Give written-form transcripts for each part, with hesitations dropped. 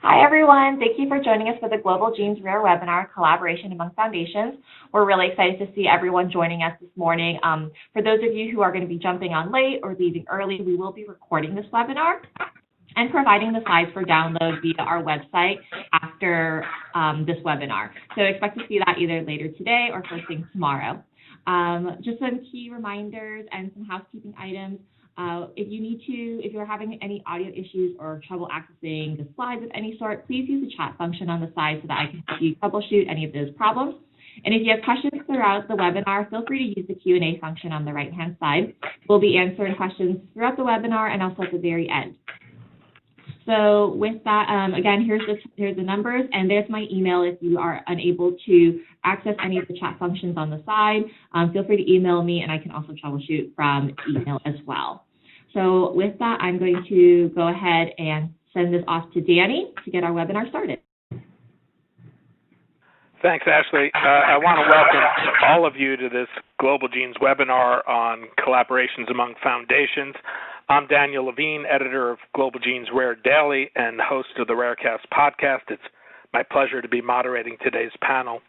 Hi, everyone. Thank you for joining us for the Global Genes Rare webinar, Collaboration Among Foundations. We're really excited to see everyone joining us this morning. For those of you who are going to be jumping on late or leaving early, we will be recording this webinar and providing the slides for download via our website after this webinar. So expect to see that either later today or first thing tomorrow. Just some key reminders and some housekeeping items. If you're having any audio issues or trouble accessing the slides of any sort, please use the chat function on the side so that I can help you troubleshoot any of those problems. And if you have questions throughout the webinar, feel free to use the Q&A function on the right-hand side. We'll be answering questions throughout the webinar and also at the very end. So with that, again, here's the numbers, and there's my email if you are unable to access any of the chat functions on the side. Feel free to email me, and I can also troubleshoot from email as well. So with that, I'm going to go ahead and send this off to Danny to get our webinar started. Thanks, Ashley. I want to welcome all of you to this Global Genes webinar on collaborations among foundations. I'm Daniel Levine, editor of Global Genes Rare Daily and host of the Rarecast podcast. It's my pleasure to be moderating today's panel.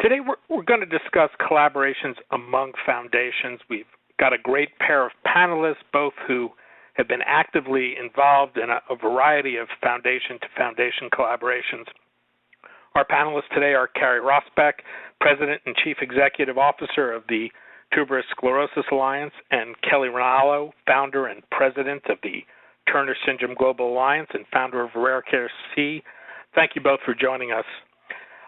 Today we're going to discuss collaborations among foundations. We've got a great pair of panelists, both who have been actively involved in a variety of foundation-to-foundation collaborations. Our panelists today are Carrie Rosbeck, President and Chief Executive Officer of the Tuberous Sclerosis Alliance, and Kelly Ranallo, founder and president of the Turner Syndrome Global Alliance and founder of RareCareC. Thank you both for joining us.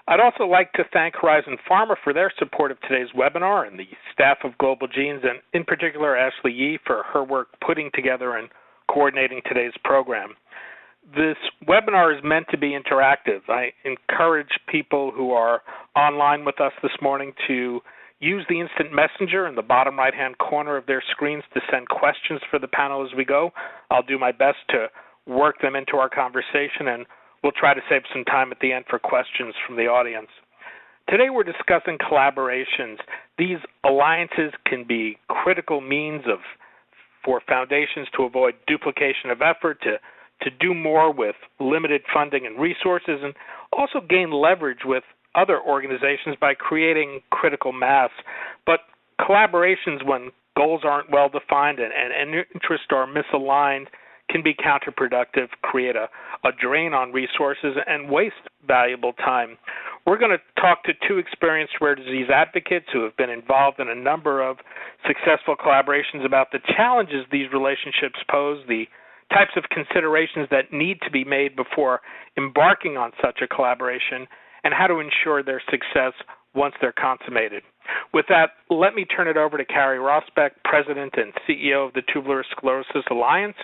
I'd also like to thank Horizon Pharma for their support of today's webinar and the staff of Global Genes, and in particular Ashley Yee for her work putting together and coordinating today's program. This webinar is meant to be interactive. I encourage people who are online with us this morning to use the instant messenger in the bottom right-hand corner of their screens to send questions for the panel as we go. I'll do my best to work them into our conversation, and we'll try to save some time at the end for questions from the audience. Today we're discussing collaborations. These alliances can be critical means for foundations to avoid duplication of effort, to do more with limited funding and resources, and also gain leverage with other organizations by creating critical mass. But collaborations, when goals aren't well defined and interests are misaligned, can be counterproductive, create a drain on resources, and waste valuable time. We're going to talk to two experienced rare disease advocates who have been involved in a number of successful collaborations about the challenges these relationships pose, the types of considerations that need to be made before embarking on such a collaboration, and how to ensure their success once they're consummated. With that, let me turn it over to Carrie Rosbeck, President and CEO of the Tuberous Sclerosis Alliance.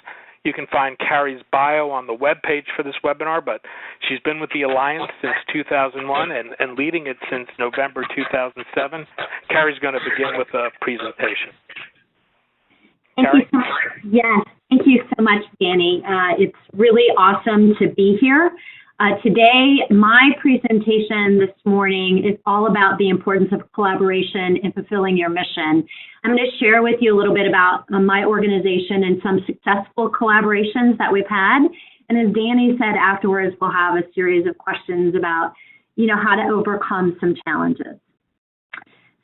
You can find Carrie's bio on the webpage for this webinar, but she's been with the Alliance since 2001 and leading it since November 2007. Carrie's going to begin with a presentation. Thank you so much. Yes, thank you so much, Danny. It's really awesome to be here. Today, my presentation this morning is all about the importance of collaboration in fulfilling your mission. I'm going to share with you a little bit about my organization and some successful collaborations that we've had. And as Danny said, afterwards, we'll have a series of questions about, how to overcome some challenges.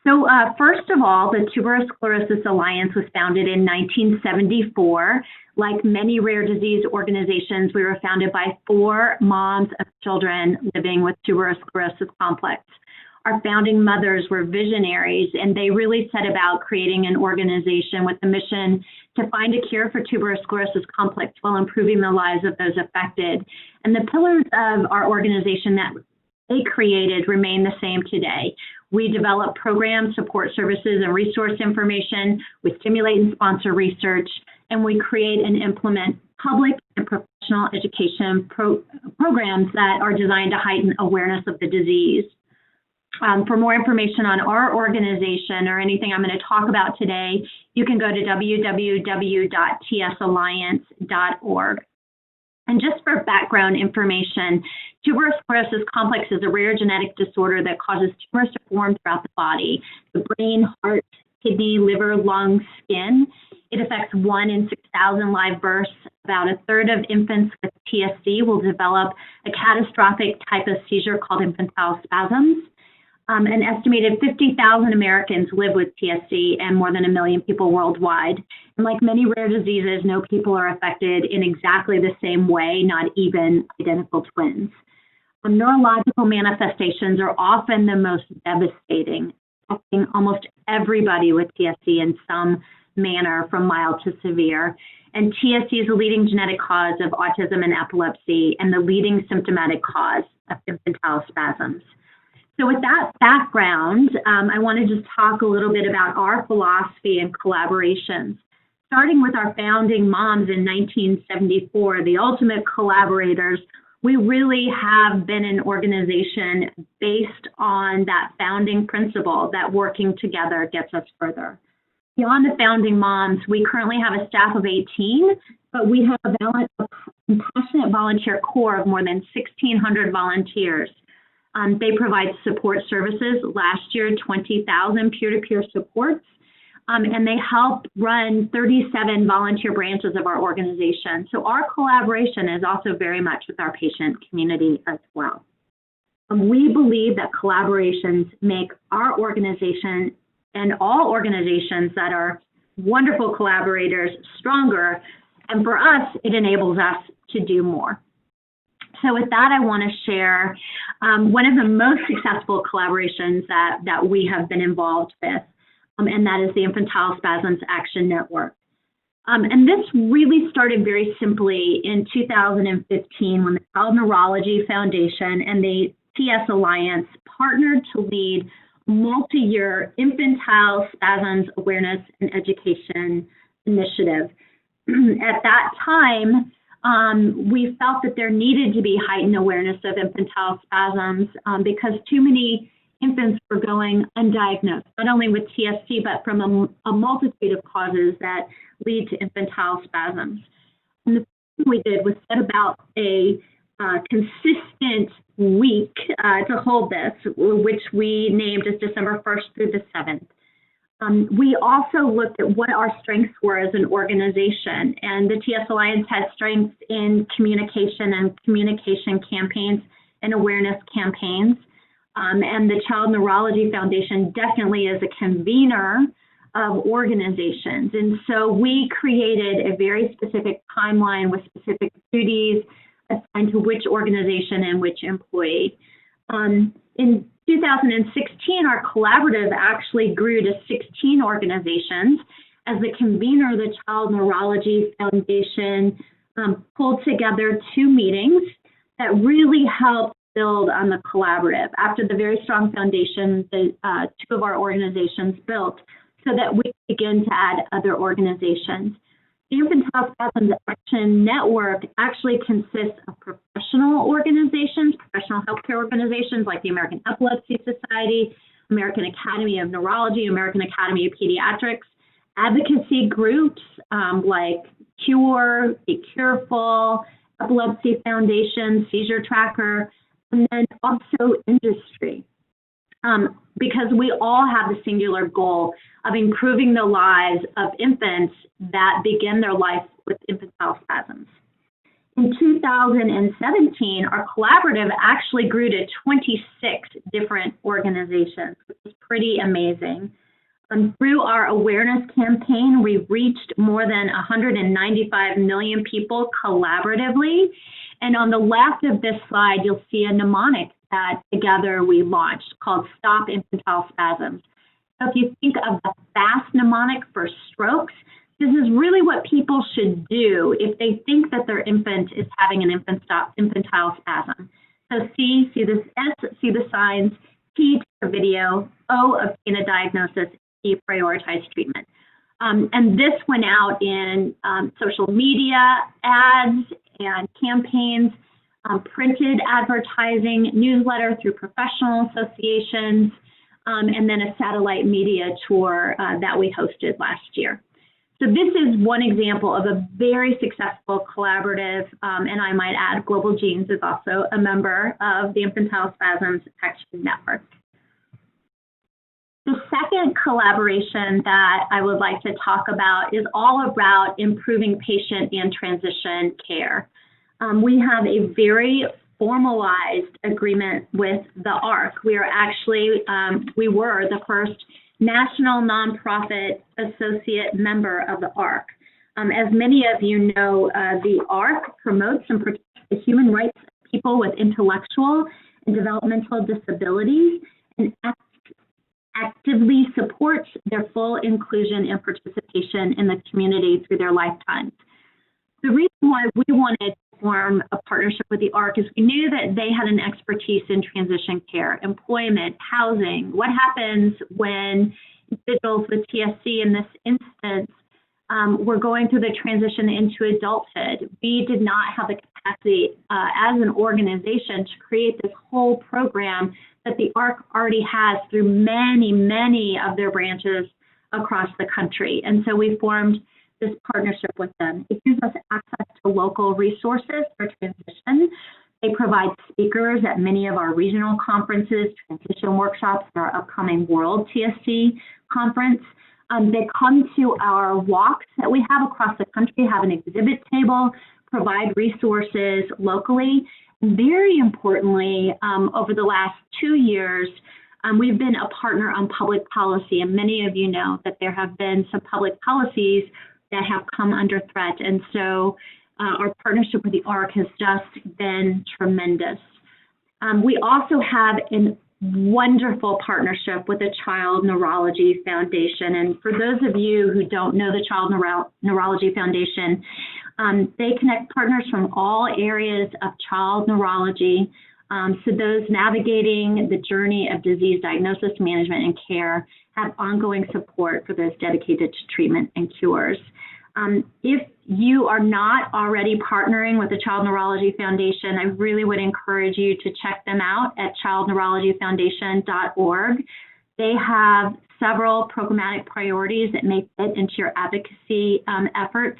So first of all, the Tuberous Sclerosis Alliance was founded in 1974. Like many rare disease organizations, we were founded by 4 moms of children living with tuberous sclerosis complex. Our founding mothers were visionaries, and they really set about creating an organization with the mission to find a cure for tuberous sclerosis complex while improving the lives of those affected. And the pillars of our organization that they created remain the same today. We develop programs, support services, and resource information. We stimulate and sponsor research, and we create and implement public and professional education programs that are designed to heighten awareness of the disease. For more information on our organization or anything I'm going to talk about today, you can go to www.tsalliance.org. And just for background information, tuberous sclerosis complex is a rare genetic disorder that causes tumors to form throughout the body, the brain, heart, kidney, liver, lungs, skin. It affects 1 in 6,000 live births. About a third of infants with TSC will develop a catastrophic type of seizure called infantile spasms. An estimated 50,000 Americans live with TSC and more than 1 million people worldwide. And like many rare diseases, no people are affected in exactly the same way, not even identical twins. Neurological manifestations are often the most devastating, affecting almost everybody with TSC in some manner from mild to severe. And TSC is the leading genetic cause of autism and epilepsy and the leading symptomatic cause of infantile spasms. So with that background, I want to just talk a little bit about our philosophy and collaborations. Starting with our founding moms in 1974, the ultimate collaborators, we really have been an organization based on that founding principle that working together gets us further. Beyond the founding moms, we currently have a staff of 18, but we have a compassionate volunteer corps of more than 1,600 volunteers. They provide support services. Last year, 20,000 peer-to-peer supports, and they help run 37 volunteer branches of our organization. So our collaboration is also very much with our patient community as well. We believe that collaborations make our organization and all organizations that are wonderful collaborators stronger, and for us, it enables us to do more. So with that, I want to share one of the most successful collaborations that we have been involved with, and that is the Infantile Spasms Action Network. And this really started very simply in 2015 when the Child Neurology Foundation and the TS Alliance partnered to lead a multi-year infantile spasms awareness and education initiative. At that time, we felt that there needed to be heightened awareness of infantile spasms because too many infants were going undiagnosed, not only with TSC, but from a multitude of causes that lead to infantile spasms. And the first thing we did was set about a consistent week to hold this, which we named as December 1st through the 7th. We also looked at what our strengths were as an organization, and the TS Alliance has strengths in communication and communication campaigns and awareness campaigns. And the Child Neurology Foundation definitely is a convener of organizations. And so we created a very specific timeline with specific duties assigned to which organization and which employee. In 2016, our collaborative actually grew to 16 organizations. As the convener, the Child Neurology Foundation pulled together 2 meetings that really helped build on the collaborative after the very strong foundation that 2 of our organizations built so that we could begin to add other organizations. The Infantile Spasms Action Network actually consists of professional organizations, professional healthcare organizations like the American Epilepsy Society, American Academy of Neurology, American Academy of Pediatrics, advocacy groups like CURE, Be Careful, Epilepsy Foundation, Seizure Tracker, and then also industry. Because we all have the singular goal of improving the lives of infants that begin their life with infantile spasms. In 2017, our collaborative actually grew to 26 different organizations, which is pretty amazing. Through our awareness campaign, we reached more than 195 million people collaboratively. And on the left of this slide, you'll see a mnemonic that together we launched called Stop Infantile Spasms. So if you think of the FAST mnemonic for strokes, this is really what people should do if they think that their infant is having an infantile spasm. So C, see this S, see the signs, T, take a video, O, obtain a diagnosis, E, prioritize treatment. And this went out in social media ads and campaigns, printed advertising, newsletter through professional associations, and then a satellite media tour that we hosted last year. So this is one example of a very successful collaborative, and I might add Global Genes is also a member of the Infantile Spasms Action Network. The second collaboration that I would like to talk about is all about improving patient and transition care. We have a very formalized agreement with the ARC. We were the first national nonprofit associate member of the ARC. As many of you know, the ARC promotes and protects the human rights of people with intellectual and developmental disabilities and actively supports their full inclusion and participation in the community through their lifetimes. The reason why we wanted to form a partnership with the ARC is we knew that they had an expertise in transition care, employment, housing. What happens when individuals with TSC in this instance were going through the transition into adulthood? We did not have the capacity as an organization to create this whole program that the ARC already has through many, many of their branches across the country. And so we formed this partnership with them. It gives us access to local resources for transition. They provide speakers at many of our regional conferences, transition workshops, and our upcoming World TSC conference. They come to our walks that we have across the country, have an exhibit table, provide resources locally. Very importantly, over the last 2 years, we've been a partner on public policy, and many of you know that there have been some public policies that have come under threat, and so our partnership with the ARC has just been tremendous. We also have a wonderful partnership with the Child Neurology Foundation, and for those of you who don't know the Child Neurology Foundation, they connect partners from all areas of child neurology, so those navigating the journey of disease diagnosis, management, and care have ongoing support for those dedicated to treatment and cures. If you are not already partnering with the Child Neurology Foundation, I really would encourage you to check them out at childneurologyfoundation.org. They have several programmatic priorities that may fit into your advocacy efforts.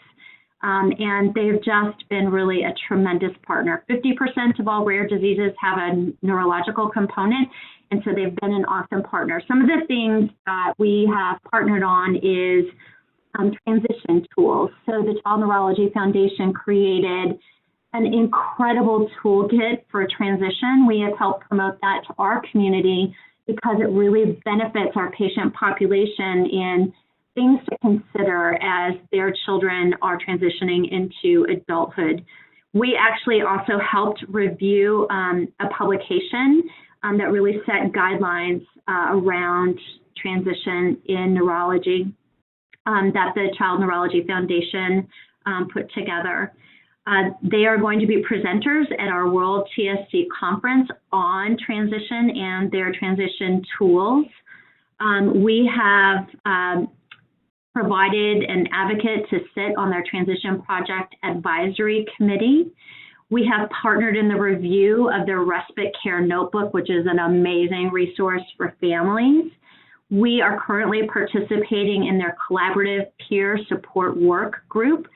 And they've just been really a tremendous partner. 50% of all rare diseases have a neurological component, and so they've been an awesome partner. Some of the things that we have partnered on is transition tools. So the Child Neurology Foundation created an incredible toolkit for transition. We have helped promote that to our community because it really benefits our patient population in things to consider as their children are transitioning into adulthood. We actually also helped review a publication that really set guidelines around transition in neurology that the Child Neurology Foundation put together. They are going to be presenters at our World TSC conference on transition and their transition tools. We have provided an advocate to sit on their transition project advisory committee. We have partnered in the review of their respite care notebook, which is an amazing resource for families. We are currently participating in their collaborative peer support work group.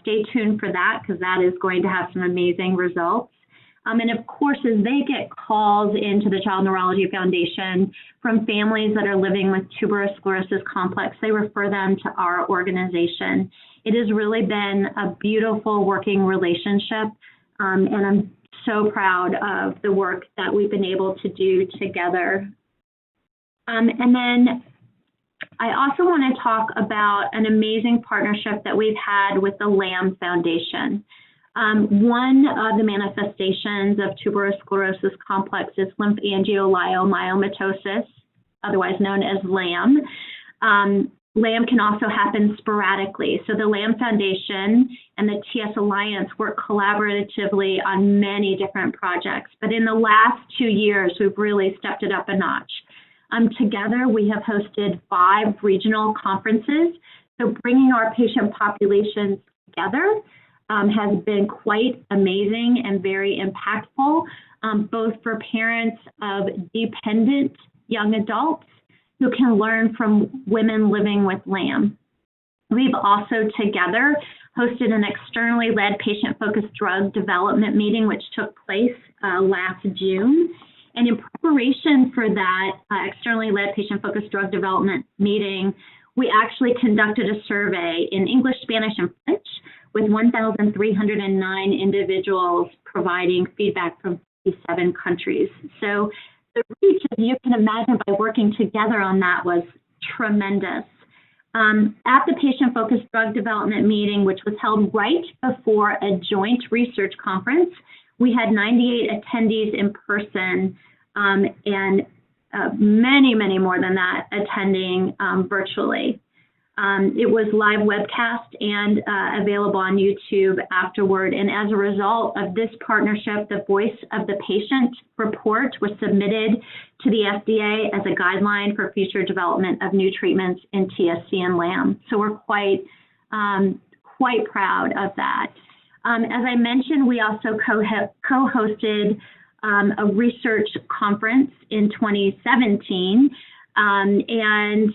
Stay tuned for that because that is going to have some amazing results. And of course, as they get calls into the Child Neurology Foundation from families that are living with tuberous sclerosis complex, they refer them to our organization. It has really been a beautiful working relationship, and I'm so proud of the work that we've been able to do together. And then I also want to talk about an amazing partnership that we've had with the Lamb Foundation. One of the manifestations of tuberous sclerosis complex is lymphangioliomyomatosis, otherwise known as LAM. LAM can also happen sporadically. So the Lamb Foundation and the TS Alliance work collaboratively on many different projects. But in the last 2 years, we've really stepped it up a notch. Together, we have hosted 5 regional conferences. So bringing our patient populations together has been quite amazing and very impactful, both for parents of dependent young adults who can learn from women living with LAM. We've also together hosted an externally led patient-focused drug development meeting, which took place last June. And in preparation for that externally led patient-focused drug development meeting, we actually conducted a survey in English, Spanish, and French with 1,309 individuals providing feedback from 57 countries. So the reach, as you can imagine, by working together on that was tremendous. At the patient-focused drug development meeting, which was held right before a joint research conference, we had 98 attendees in person and many, many more than that attending virtually. It was live webcast and available on YouTube afterward. And as a result of this partnership, the Voice of the Patient report was submitted to the FDA as a guideline for future development of new treatments in TSC and LAM. So we're quite proud of that. As I mentioned, we also co-hosted a research conference in 2017. And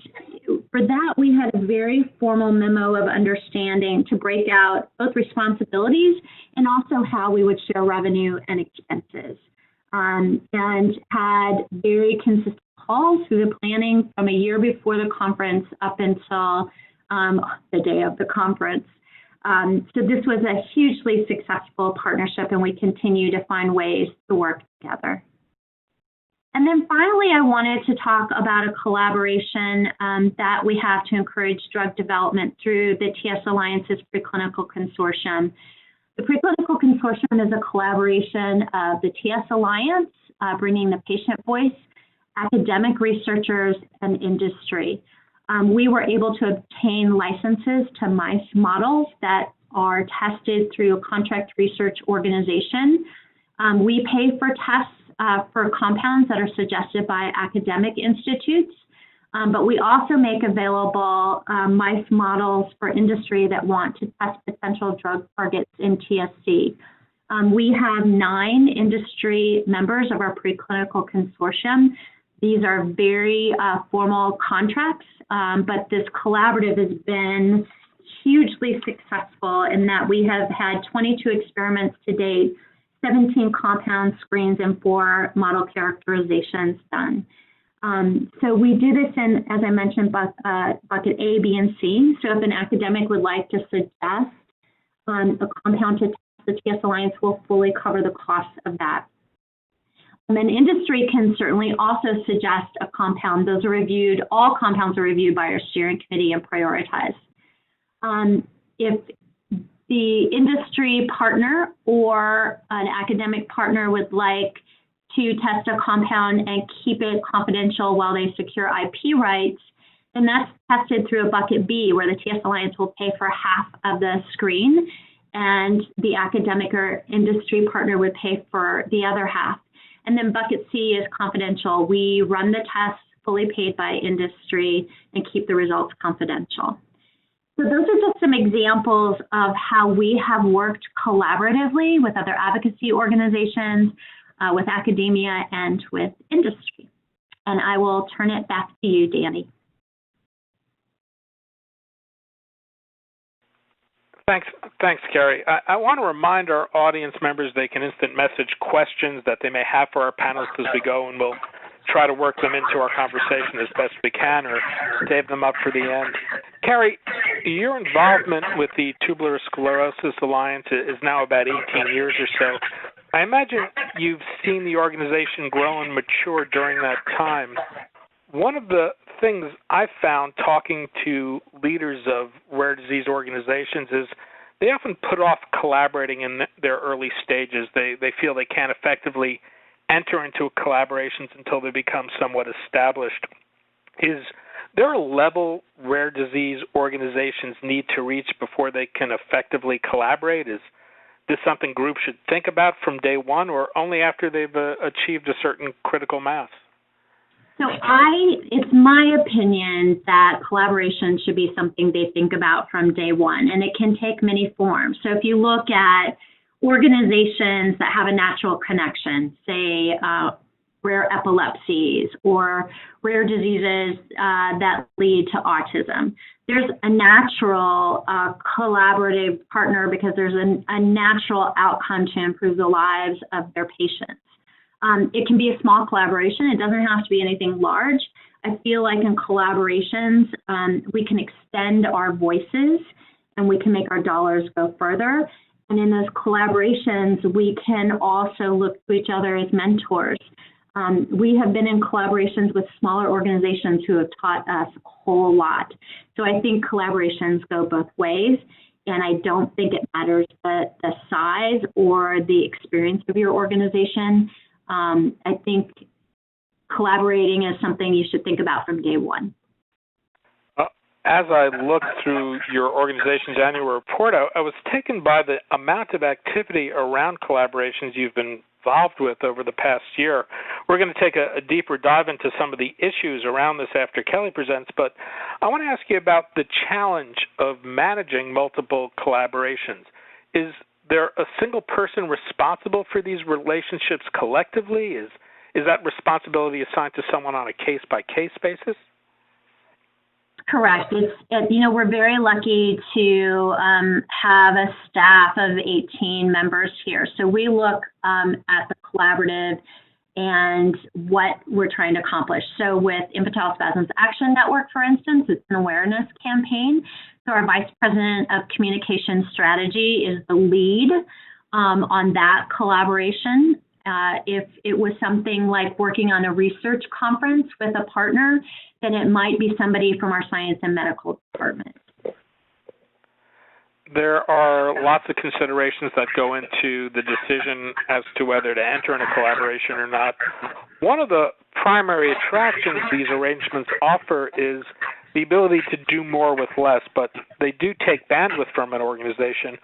for that, we had a very formal memo of understanding to break out both responsibilities and also how we would share revenue and expenses. And had very consistent calls through the planning from a year before the conference up until the day of the conference. So this was a hugely successful partnership, and we continue to find ways to work together. And then finally, I wanted to talk about a collaboration that we have to encourage drug development through the TS Alliance's Preclinical Consortium. The Preclinical Consortium is a collaboration of the TS Alliance, bringing the patient voice, academic researchers, and industry. We were able to obtain licenses to mice models that are tested through a contract research organization. We pay for tests for compounds that are suggested by academic institutes, but we also make available mice models for industry that want to test potential drug targets in TSC. We have 9 industry members of our preclinical consortium. These are very formal contracts, but this collaborative has been hugely successful in that we have had 22 experiments to date, 17 compound screens, and 4 model characterizations done. So we do this in, as I mentioned, bucket A, B, and C. So if an academic would like to suggest a compound to test, the TS Alliance will fully cover the costs of that. And then industry can certainly also suggest a compound. Those are reviewed, all compounds are reviewed by our steering committee and prioritized. If the industry partner or an academic partner would like to test a compound and keep it confidential while they secure IP rights, then that's tested through a bucket B, where the TS Alliance will pay for half of the screen, and the academic or industry partner would pay for the other half. And then bucket C is confidential. We run the tests fully paid by industry and keep the results confidential. So those are just some examples of how we have worked collaboratively with other advocacy organizations, with academia, and with industry. And I will turn it back to you, Danny. Thanks, Carrie. I want to remind our audience members they can instant message questions that they may have for our panelists as we go, and we'll try to work them into our conversation as best we can or save them up for the end. Carrie, your involvement with the Tubular Sclerosis Alliance is now about 18 years or so. I imagine you've seen the organization grow and mature during that time. One of the things I've found talking to leaders of rare disease organizations is they often put off collaborating in their early stages. They feel they can't effectively enter into collaborations until they become somewhat established. Is there a level rare disease organizations need to reach before they can effectively collaborate? Is this something groups should think about from day one, or only after they've achieved a certain critical mass? So it's my opinion that collaboration should be something they think about from day one, and it can take many forms. So if you look at organizations that have a natural connection, say rare epilepsies or rare diseases that lead to autism, there's a natural collaborative partner because there's a natural outcome to improve the lives of their patients. It can be a small collaboration. It doesn't have to be anything large. I feel like in collaborations, we can extend our voices and we can make our dollars go further. And in those collaborations, we can also look to each other as mentors. We have been in collaborations with smaller organizations who have taught us a whole lot. So I think collaborations go both ways, and I don't think it matters the size or the experience of your organization. I think collaborating is something you should think about from day one. As I looked through your organization's annual report, I was taken by the amount of activity around collaborations you've been involved with over the past year. We're going to take a deeper dive into some of the issues around this after Kelly presents, but I want to ask you about the challenge of managing multiple collaborations. Is there a single person responsible for these relationships collectively? Is that responsibility assigned to someone on a case-by-case basis? Correct. We're very lucky to have a staff of 18 members here. So we look at the collaborative and what we're trying to accomplish. So with Infantile Spasms Action Network, for instance, it's an awareness campaign. So our Vice President of Communication Strategy is the lead on that collaboration. If it was something like working on a research conference with a partner, then it might be somebody from our science and medical department. There are lots of considerations that go into the decision as to whether to enter in a collaboration or not. One of the primary attractions these arrangements offer is the ability to do more with less, but they do take bandwidth from an organization.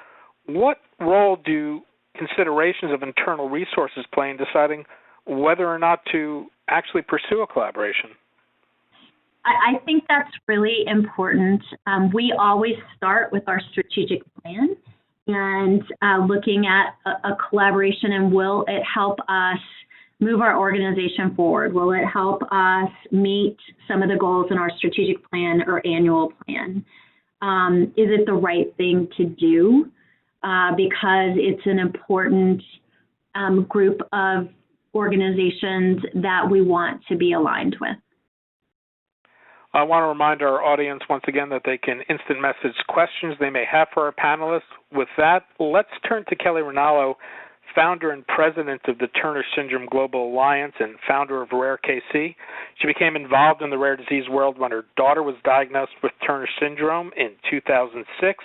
What role do considerations of internal resources play in deciding whether or not to actually pursue a collaboration? I think that's really important. We always start with our strategic plan and looking at a collaboration, and will it help us move our organization forward? Will it help us meet some of the goals in our strategic plan or annual plan? Is it the right thing to do? Because it's an important group of organizations that we want to be aligned with. I want to remind our audience once again that they can instant message questions they may have for our panelists. With that, let's turn to Kelly Ranallo, founder and president of the Turner Syndrome Global Alliance and founder of Rare KC. She became involved in the rare disease world when her daughter was diagnosed with Turner Syndrome in 2006.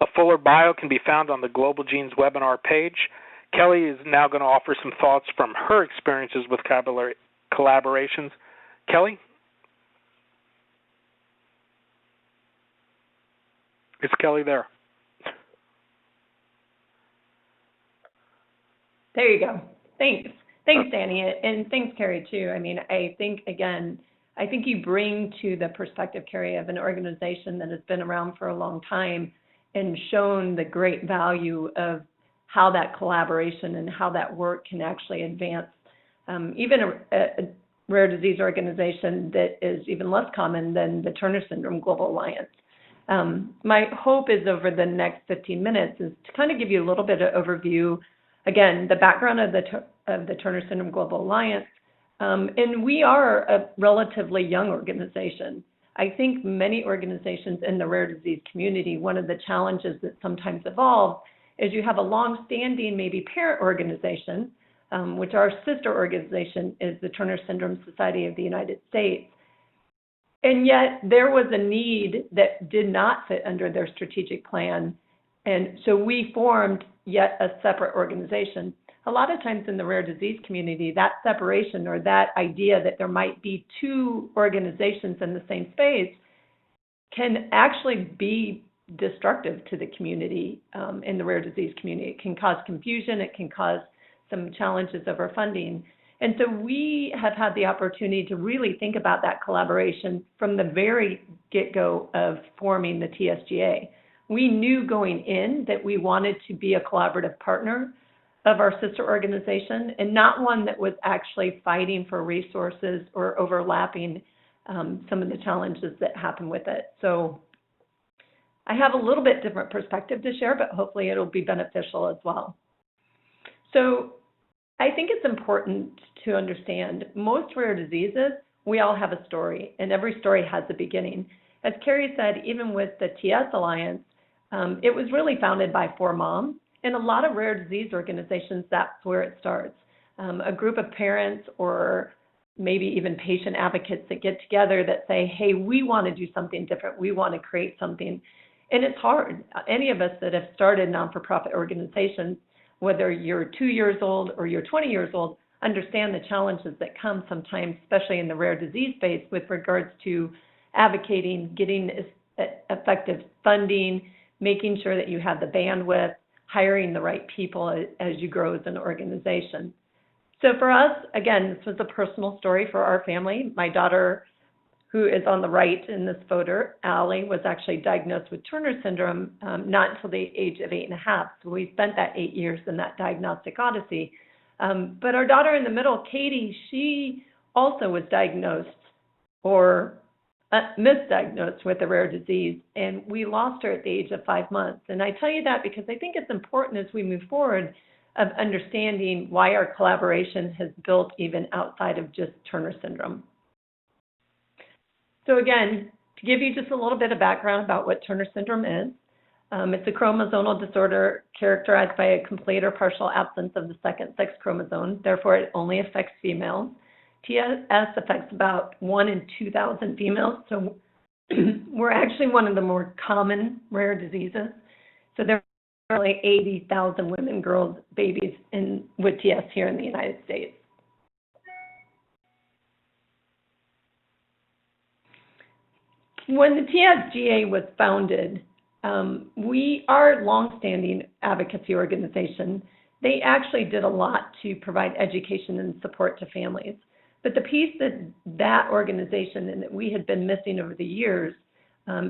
A fuller bio can be found on the Global Genes webinar page. Kelly is now going to offer some thoughts from her experiences with collaborations. Kelly? Is Kelly there? There you go. Thanks. Thanks, Danny. And thanks, Carrie, too. I mean, I think you bring to the perspective, Carrie, of an organization that has been around for a long time and shown the great value of how that collaboration and how that work can actually advance even a rare disease organization that is even less common than the Turner Syndrome Global Alliance. My hope is over the next 15 minutes is to kind of give you a little bit of overview, again, the background of the Turner Syndrome Global Alliance. And we are a relatively young organization. I think many organizations in the rare disease community, one of the challenges that sometimes evolve is you have a long-standing maybe parent organization, which our sister organization is the Turner Syndrome Society of the United States. And yet there was a need that did not fit under their strategic plan. And so we formed yet a separate organization. A lot of times in the rare disease community, that separation or that idea that there might be two organizations in the same space can actually be destructive to the community in the rare disease community. It can cause confusion. It can cause some challenges over funding. And so we have had the opportunity to really think about that collaboration from the very get-go of forming the TSGA. We knew going in that we wanted to be a collaborative partner of our sister organization and not one that was actually fighting for resources or overlapping some of the challenges that happen with it. So I have a little bit different perspective to share, but hopefully it'll be beneficial as well. So I think it's important to understand most rare diseases, we all have a story, and every story has a beginning. As Carrie said, even with the TS Alliance, it was really founded by 4 moms. In a lot of rare disease organizations, that's where it starts. A group of parents or maybe even patient advocates that get together that say, hey, we want to do something different. We want to create something. And it's hard. Any of us that have started non-for-profit organizations, whether you're 2 years old or you're 20 years old, understand the challenges that come sometimes, especially in the rare disease space, with regards to advocating, getting effective funding, making sure that you have the bandwidth, hiring the right people as you grow as an organization. So for us, again, this was a personal story for our family. My daughter, who is on the right in this photo, Allie, was actually diagnosed with Turner syndrome not until the age of 8.5. So we spent that 8 years in that diagnostic odyssey. But our daughter in the middle, Katie, she also was diagnosed or misdiagnosed with a rare disease, and we lost her at the age of 5 months. And I tell you that because I think it's important as we move forward of understanding why our collaboration has built even outside of just Turner syndrome. So again, to give you just a little bit of background about what Turner syndrome is, it's a chromosomal disorder characterized by a complete or partial absence of the second sex chromosome. Therefore, it only affects females. TS affects about 1 in 2,000 females, so we're actually one of the more common rare diseases. So there are like 80,000 women, girls, babies with TS here in the United States. When the TSGA was founded, we are a longstanding advocacy organization. They actually did a lot to provide education and support to families. But the piece that organization and that we had been missing over the years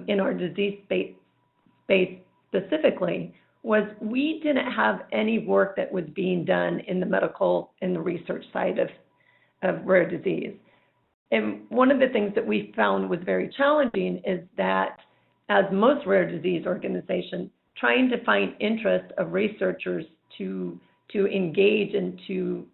in our disease space specifically was we didn't have any work that was being done in the medical and the research side of rare disease. And one of the things that we found was very challenging is that, as most rare disease organizations, trying to find interest of researchers to engage and to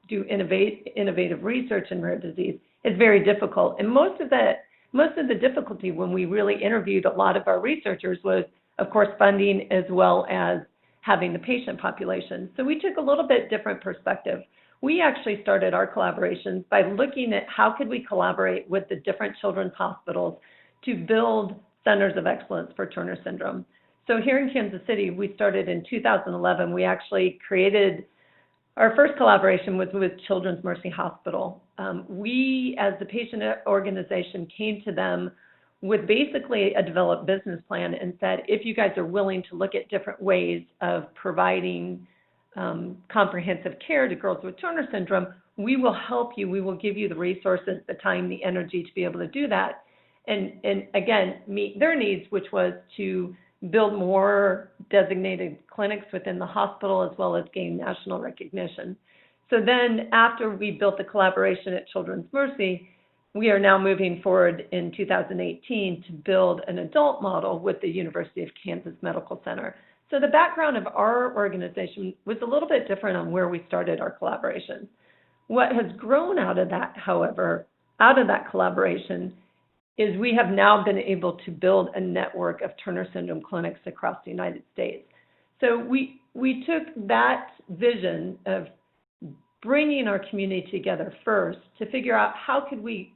do innovative research in rare disease is very difficult. And most of the difficulty when we really interviewed a lot of our researchers was, of course, funding as well as having the patient population. So we took a little bit different perspective. We actually started our collaborations by looking at how could we collaborate with the different children's hospitals to build centers of excellence for Turner syndrome. So here in Kansas City, we started in 2011. We actually created our first collaboration was with Children's Mercy Hospital. We, as the patient organization, came to them with basically a developed business plan and said, if you guys are willing to look at different ways of providing comprehensive care to girls with Turner syndrome, we will help you. We will give you the resources, the time, the energy to be able to do that. And again, meet their needs, which was to build more designated clinics within the hospital as well as gain national recognition. So then after we built the collaboration at Children's Mercy, we are now moving forward in 2018 to build an adult model with the University of Kansas Medical Center. So the background of our organization was a little bit different on where we started our collaboration. What has grown out of that, however, out of that collaboration, is we have now been able to build a network of Turner syndrome clinics across the United States. So we took that vision of bringing our community together first to figure out how could we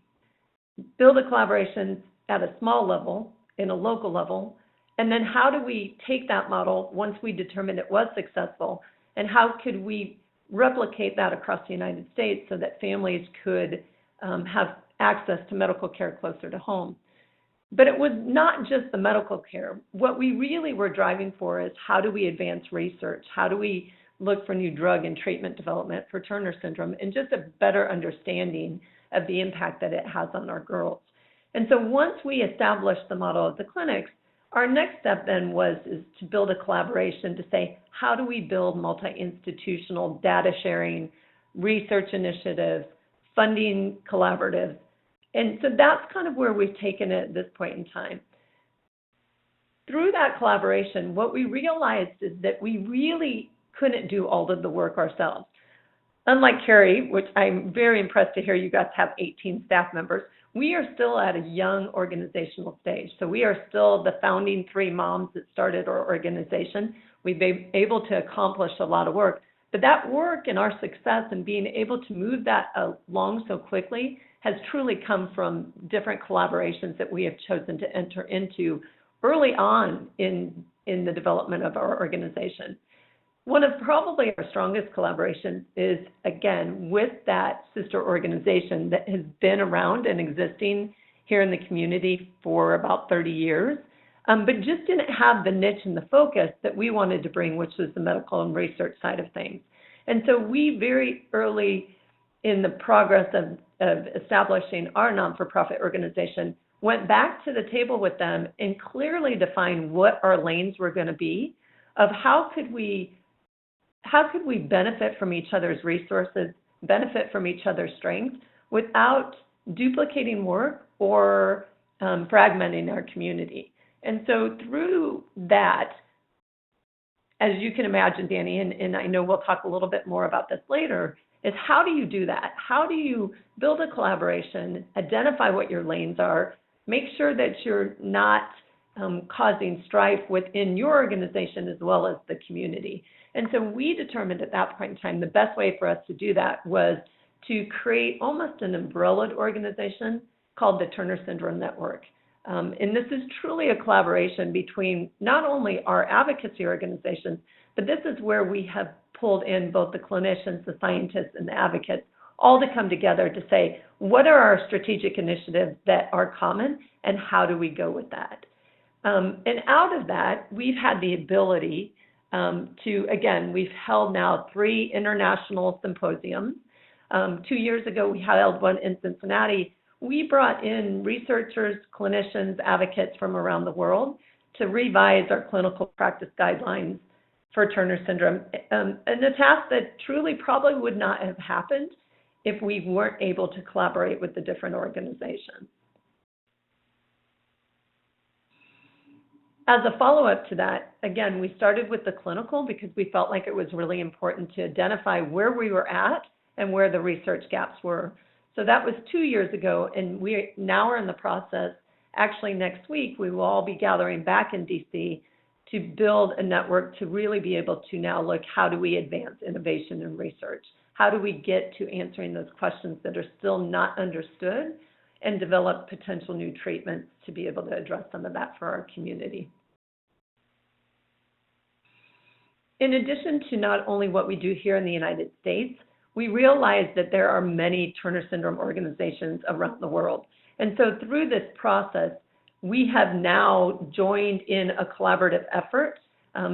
build a collaboration at a small level, in a local level, and then how do we take that model once we determined it was successful, and how could we replicate that across the United States so that families could have access to medical care closer to home. But it was not just the medical care. What we really were driving for is how do we advance research? How do we look for new drug and treatment development for Turner syndrome, and just a better understanding of the impact that it has on our girls. And so once we established the model of the clinics, our next step then is to build a collaboration to say, how do we build multi-institutional data sharing, research initiatives, funding collaboratives? And so that's kind of where we've taken it at this point in time. Through that collaboration, what we realized is that we really couldn't do all of the work ourselves. unlike Carrie, which I'm very impressed to hear you guys have 18 staff members, we are still at a young organizational stage. So we are still the founding 3 moms that started our organization. We've been able to accomplish a lot of work. But that work and our success and being able to move that along so quickly has truly come from different collaborations that we have chosen to enter into early on in the development of our organization. One of probably our strongest collaborations is, again, with that sister organization that has been around and existing here in the community for about 30 years, but just didn't have the niche and the focus that we wanted to bring, which was the medical and research side of things. And so we very early in the progress of establishing our non-for-profit organization went back to the table with them and clearly defined what our lanes were going to be of how could we benefit from each other's resources, benefit from each other's strengths without duplicating work or fragmenting our community. And so through that, as you can imagine, Danny, and I know we'll talk a little bit more about this later, is how do you do that? How do you build a collaboration, identify what your lanes are, make sure that you're not causing strife within your organization as well as the community? And so we determined at that point in time the best way for us to do that was to create almost an umbrella organization called the Turner Syndrome Network. And this is truly a collaboration between not only our advocacy organizations, but this is where we have pulled in both the clinicians, the scientists, and the advocates, all to come together to say, what are our strategic initiatives that are common, and how do we go with that? And out of that, we've had the ability to, again, we've held now 3 international symposiums. 2 years ago, we held one in Cincinnati. We brought in researchers, clinicians, advocates from around the world to revise our clinical practice guidelines for Turner syndrome, and a task that truly probably would not have happened if we weren't able to collaborate with the different organizations. As a follow-up to that, again, we started with the clinical because we felt like it was really important to identify where we were at and where the research gaps were. So that was 2 years ago, and we now are in the process. Actually, next week, we will all be gathering back in DC to build a network to really be able to now look, how do we advance innovation and research? How do we get to answering those questions that are still not understood and develop potential new treatments to be able to address some of that for our community? In addition to not only what we do here in the United States, we realize that there are many Turner syndrome organizations around the world. And so through this process, we have now joined in a collaborative effort.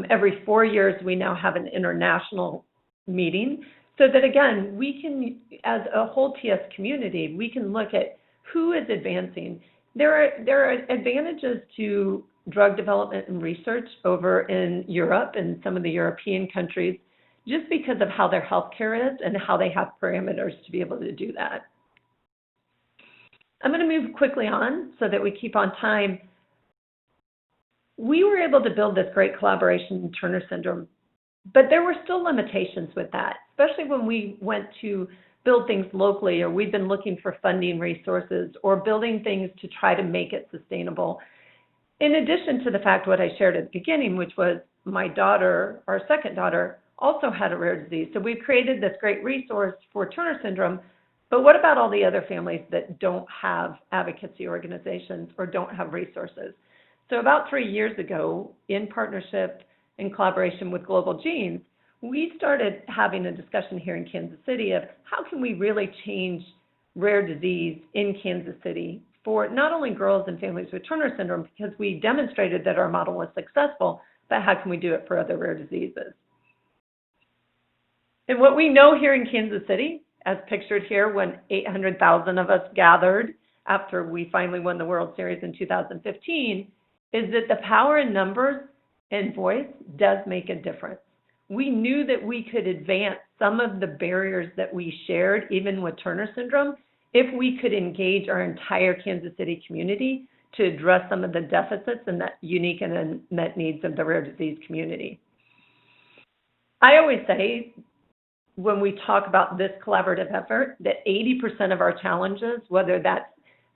Every 4 years, we now have an international meeting so that, again, we can, as a whole TS community, we can look at who is advancing. There are advantages to drug development and research over in Europe and some of the European countries, just because of how their healthcare is and how they have parameters to be able to do that. I'm going to move quickly on so that we keep on time. We were able to build this great collaboration in Turner syndrome, but there were still limitations with that, especially when we went to build things locally, or we've been looking for funding resources or building things to try to make it sustainable. In addition to the fact what I shared at the beginning, which was my daughter, our second daughter, also had a rare disease. So we've created this great resource for Turner syndrome, but what about all the other families that don't have advocacy organizations or don't have resources? So about 3 years ago, in partnership and collaboration with Global Genes, we started having a discussion here in Kansas City of how can we really change rare disease in Kansas City for not only girls and families with Turner syndrome, because we demonstrated that our model was successful, but how can we do it for other rare diseases? And what we know here in Kansas City, as pictured here when 800,000 of us gathered after we finally won the World Series in 2015, is that the power in numbers and voice does make a difference. We knew that we could advance some of the barriers that we shared, even with Turner syndrome, if we could engage our entire Kansas City community to address some of the deficits and the unique and unmet needs of the rare disease community. I always say when we talk about this collaborative effort, that 80% of our challenges, whether that's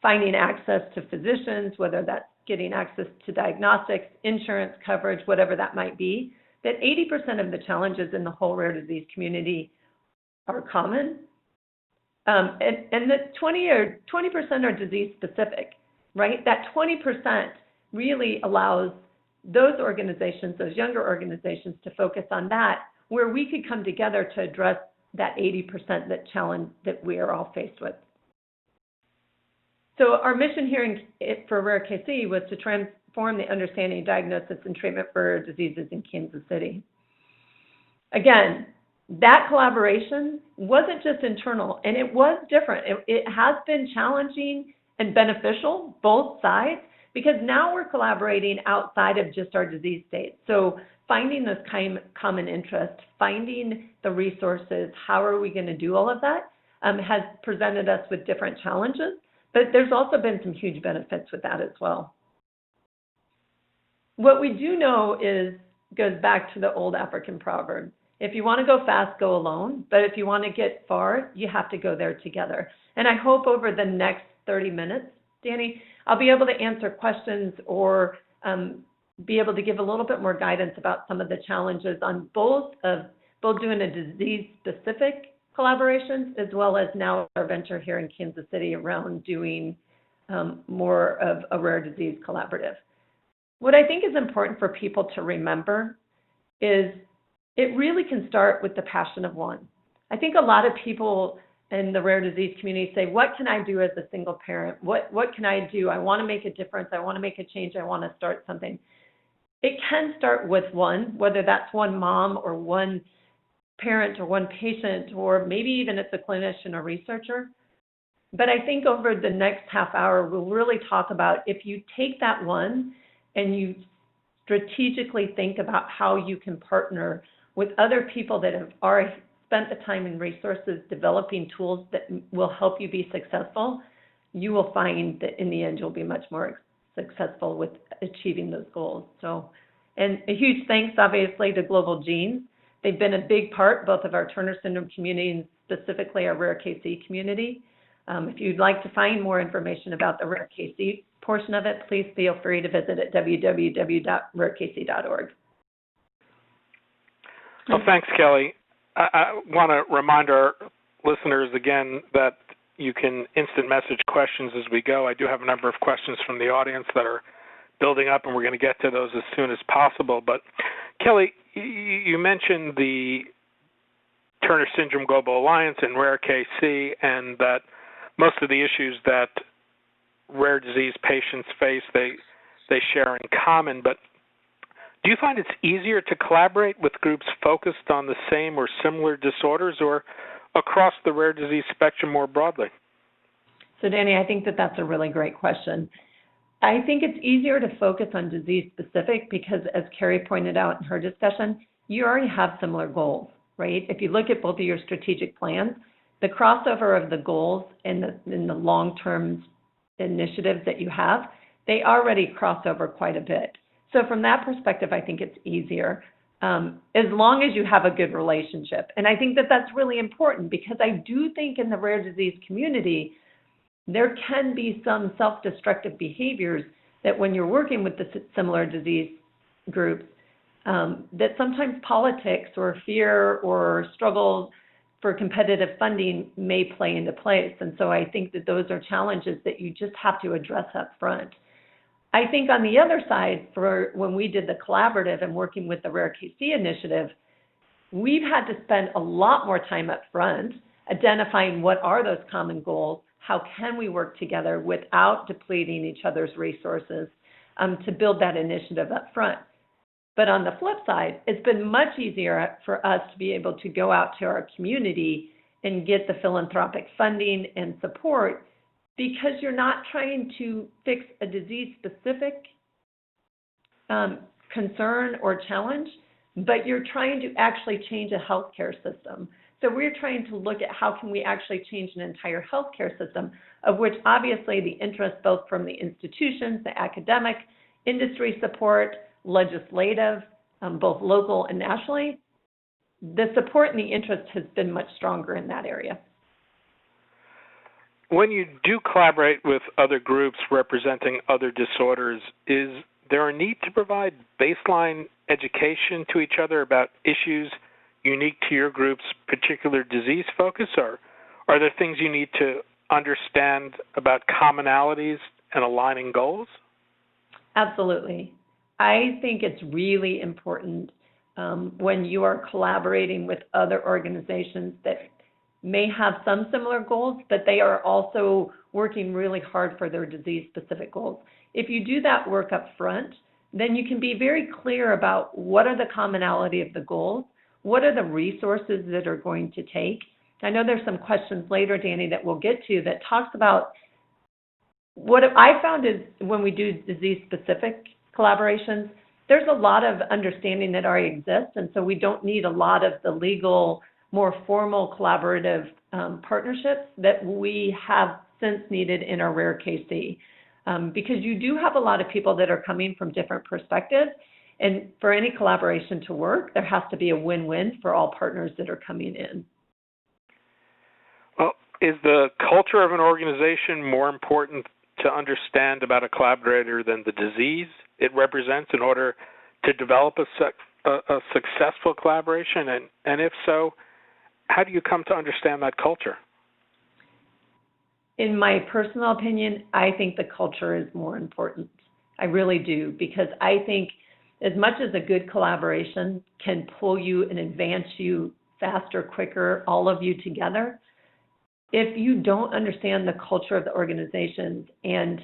finding access to physicians, whether that's getting access to diagnostics, insurance coverage, whatever that might be, that 80% of the challenges in the whole rare disease community are common. And that 20% are disease specific, right? That 20% really allows those organizations, those younger organizations, to focus on that, where we could come together to address that 80% that challenge that we are all faced with. So our mission here for Rare KC was to transform the understanding, diagnosis, and treatment for rare diseases in Kansas City. Again, that collaboration wasn't just internal, and it was different. It has been challenging and beneficial, both sides, because now we're collaborating outside of just our disease state. So finding those common interests, finding the resources, how are we going to do all of that, has presented us with different challenges, but there's also been some huge benefits with that as well. What we do know goes back to the old African proverb. If you want to go fast, go alone, but if you want to get far, you have to go there together. And I hope over the next 30 minutes, Danny, I'll be able to answer questions or be able to give a little bit more guidance about some of the challenges on both doing a disease-specific collaborations as well as now our venture here in Kansas City around doing more of a rare disease collaborative. What I think is important for people to remember is it really can start with the passion of one. I think a lot of people in the rare disease community say, what can I do as a single parent? What can I do? I want to make a difference. I want to make a change. I want to start something. It can start with one, whether that's one mom or one parent or one patient, or maybe even it's a clinician or researcher. But I think over the next half hour, we'll really talk about if you take that one and you strategically think about how you can partner with other people that have already spent the time and resources developing tools that will help you be successful, you will find that in the end you'll be much more successful with achieving those goals. So, and a huge thanks obviously to Global Genes. They've been a big part both of our Turner syndrome community and specifically our Rare KC community. If you'd like to find more information about the Rare KC portion of it, please feel free to visit at www.rarekc.org. Well, thanks, Kelly. I want to remind our listeners again that you can instant message questions as we go. I do have a number of questions from the audience that are building up, and we're going to get to those as soon as possible. But, Kelly, you mentioned the Turner Syndrome Global Alliance and Rare KC, and that most of the issues that rare disease patients face, they share in common. But do you find it's easier to collaborate with groups focused on the same or similar disorders, or across the rare disease spectrum more broadly? So, Danny, I think that that's a really great question. I think it's easier to focus on disease specific because, as Carrie pointed out in her discussion, you already have similar goals, right? If you look at both of your strategic plans, the crossover of the goals and the long-term initiatives that you have, they already cross over quite a bit. So from that perspective, I think it's easier as long as you have a good relationship. And I think that that's really important because I do think in the rare disease community, there can be some self-destructive behaviors that when you're working with the similar disease groups, that sometimes politics or fear or struggle for competitive funding may play into place. And so I think that those are challenges that you just have to address up front. I think on the other side, for when we did the collaborative and working with the Rare KC initiative, we've had to spend a lot more time up front identifying what are those common goals, how can we work together without depleting each other's resources to build that initiative up front. But on the flip side, it's been much easier for us to be able to go out to our community and get the philanthropic funding and support because you're not trying to fix a disease-specific concern or challenge, but you're trying to actually change a healthcare system. So we're trying to look at how can we actually change an entire healthcare system, of which obviously the interest both from the institutions, the academic, industry support, legislative, both local and nationally, the support and the interest has been much stronger in that area. When you do collaborate with other groups representing other disorders, is there a need to provide baseline education to each other about issues unique to your group's particular disease focus, or are there things you need to understand about commonalities and aligning goals? Absolutely. I think it's really important when you are collaborating with other organizations that may have some similar goals, but they are also working really hard for their disease-specific goals. If you do that work up front, then you can be very clear about what are the commonality of the goals, what are the resources that are going to take. I know there's some questions later, Danny, that we'll get to that talks about what I found is when we do disease-specific collaborations, there's a lot of understanding that already exists, and so we don't need a lot of the legal, more formal collaborative partnerships that we have since needed in our rare KC. Because you do have a lot of people that are coming from different perspectives, and for any collaboration to work, there has to be a win-win for all partners that are coming in. Well, is the culture of an organization more important to understand about a collaborator than the disease it represents in order to develop a successful collaboration? And if so, how do you come to understand that culture? In my personal opinion, I think the culture is more important. I really do, because I think as much as a good collaboration can pull you and advance you faster, quicker, all of you together, if you don't understand the culture of the organization, and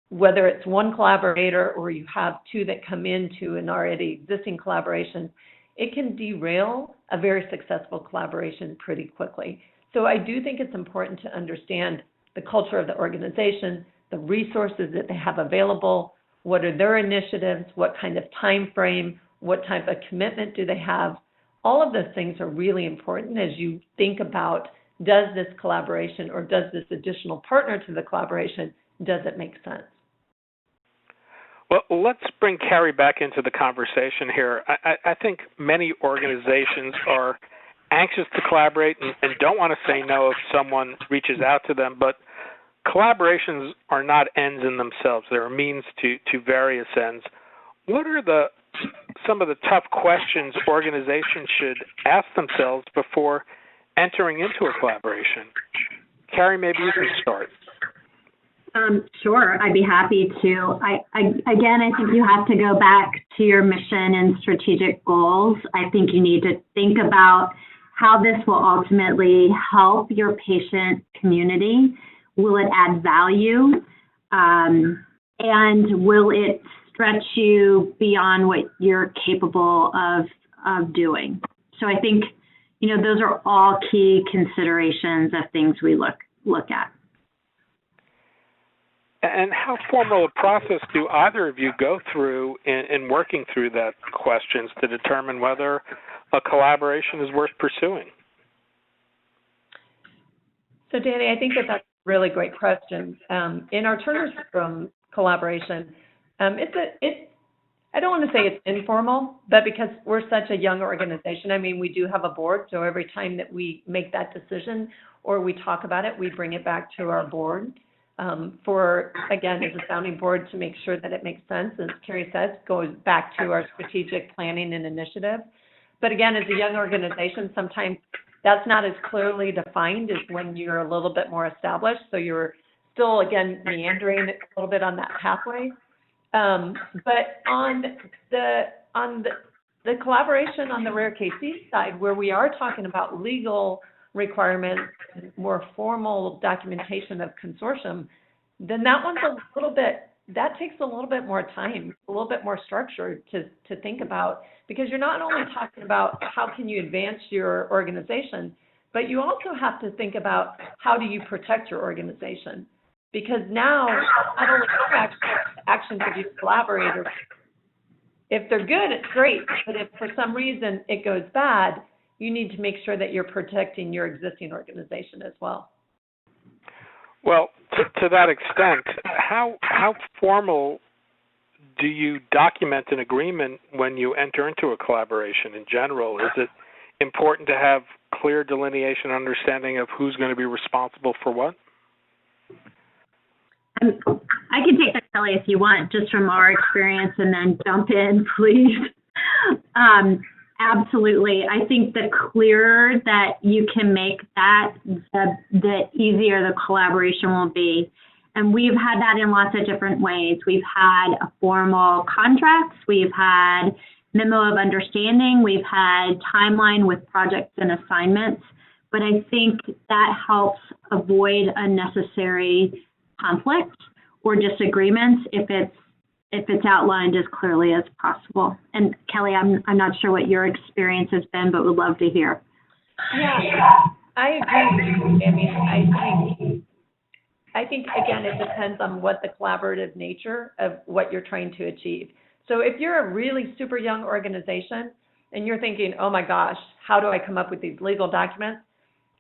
whether it's one collaborator or you have two that come into an already existing collaboration, it can derail a very successful collaboration pretty quickly. So I do think it's important to understand the culture of the organization, the resources that they have available, what are their initiatives, what kind of time frame, what type of commitment do they have. All of those things are really important as you think about, does this collaboration or does this additional partner to the collaboration, does it make sense? Well, let's bring Carrie back into the conversation here. I think many organizations are anxious to collaborate and don't want to say no if someone reaches out to them, but collaborations are not ends in themselves. They're a means to various ends. What are some of the tough questions organizations should ask themselves before entering into a collaboration? Carrie, maybe you can start. Sure, I'd be happy to. I think you have to go back to your mission and strategic goals. I think you need to think about how this will ultimately help your patient community. Will it add value? And will it stretch you beyond what you're capable of doing? So I think, those are all key considerations of things we look at. And how formal a process do either of you go through in working through that questions to determine whether a collaboration is worth pursuing? So, Danny, I think that's a really great question. In our Turner syndrome collaboration, I don't want to say it's informal, but because we're such a young organization, we do have a board, so every time that we make that decision or we talk about it, we bring it back to our board. Again, as a sounding board to make sure that it makes sense. As Carrie says, goes back to our strategic planning and initiative. But again, as a young organization, sometimes that's not as clearly defined as when you're a little bit more established. So you're still, again, meandering a little bit on that pathway. But on the collaboration on the rare KC side, where we are talking about legal requirements, more formal documentation of consortium, then that one's that takes a little bit more time, a little bit more structure to think about, because you're not only talking about how can you advance your organization, but you also have to think about how do you protect your organization. Because now, not only actions of these collaborators, if they're good, it's great, but if for some reason it goes bad, you need to make sure that you're protecting your existing organization as well. Well, to that extent, how formal do you document an agreement when you enter into a collaboration in general? Is it important to have clear delineation and understanding of who's going to be responsible for what? I can take that, Kelly, if you want, just from our experience, and then jump in, please. Absolutely. I think the clearer that you can make that, the easier the collaboration will be. And we've had that in lots of different ways. We've had a formal contracts, we've had memo of understanding, we've had timeline with projects and assignments, but I think that helps avoid unnecessary conflict or disagreements if it's outlined as clearly as possible. And Kelly, I'm not sure what your experience has been, but would love to hear. Yeah, I agree with you. I think again, it depends on what the collaborative nature of what you're trying to achieve. So if you're a really super young organization and you're thinking, oh my gosh, how do I come up with these legal documents?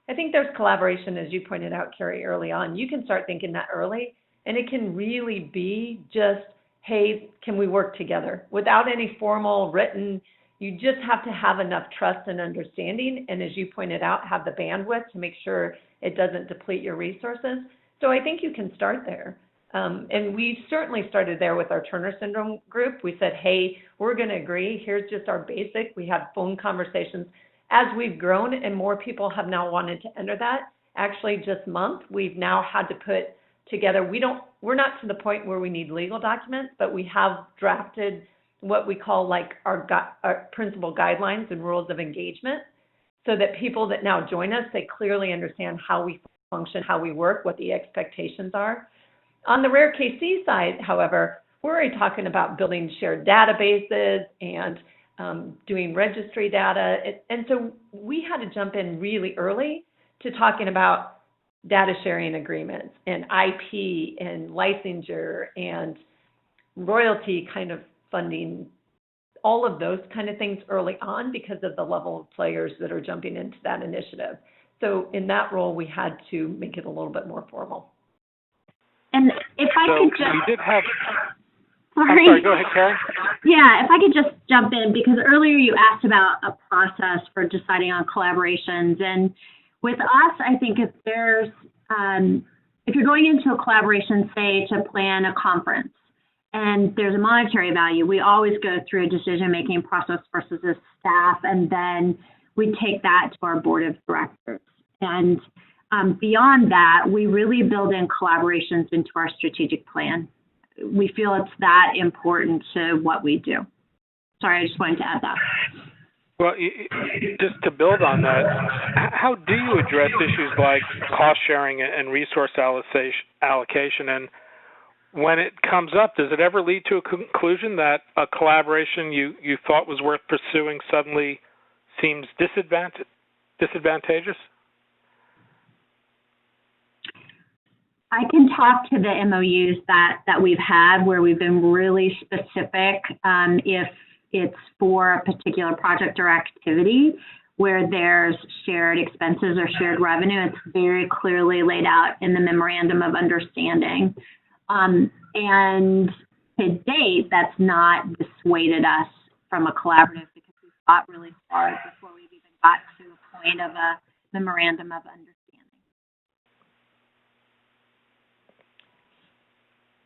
I think there's collaboration, as you pointed out, Carrie, early on. You can start thinking that early, and it can really be just, hey, can we work together? Without any formal written, you just have to have enough trust and understanding, and as you pointed out, have the bandwidth to make sure it doesn't deplete your resources. So I think you can start there. And we certainly started there with our Turner Syndrome group. We said, hey, we're going to agree. Here's just our basic. We had phone conversations. As we've grown and more people have now wanted to enter that, actually just month, we've now had to put together, we're not to the point where we need legal documents, but we have drafted what we call like our principal guidelines and rules of engagement, so that people that now join us, they clearly understand how we function, how we work, what the expectations are. On the Rare KC side, however, we're already talking about building shared databases and doing registry data. And so we had to jump in really early to talking about data sharing agreements and IP and licensure and royalty kind of funding, all of those kind of things early on because of the level of players that are jumping into that initiative. So in that role, we had to make it a little bit more formal. And if I could just... you did have... Sorry. I'm sorry, go ahead, Karen. Yeah, if I could just jump in, because earlier you asked about a process for deciding on collaborations. And with us, I think if there's, if you're going into a collaboration, say, to plan a conference, and there's a monetary value, we always go through a decision-making process versus a staff, and then we take that to our board of directors. And beyond that, we really build in collaborations into our strategic plan. We feel it's that important to what we do. Sorry, I just wanted to add that. Well, just to build on that, how do you address issues like cost sharing and resource allocation? And when it comes up, does it ever lead to a conclusion that a collaboration you thought was worth pursuing suddenly seems disadvantageous? I can talk to the MOUs that we've had where we've been really specific if it's for a particular project or activity where there's shared expenses or shared revenue. It's very clearly laid out in the memorandum of understanding. And to date, that's not dissuaded us from a collaborative because we've got really far before we've even got to a point of a memorandum of understanding.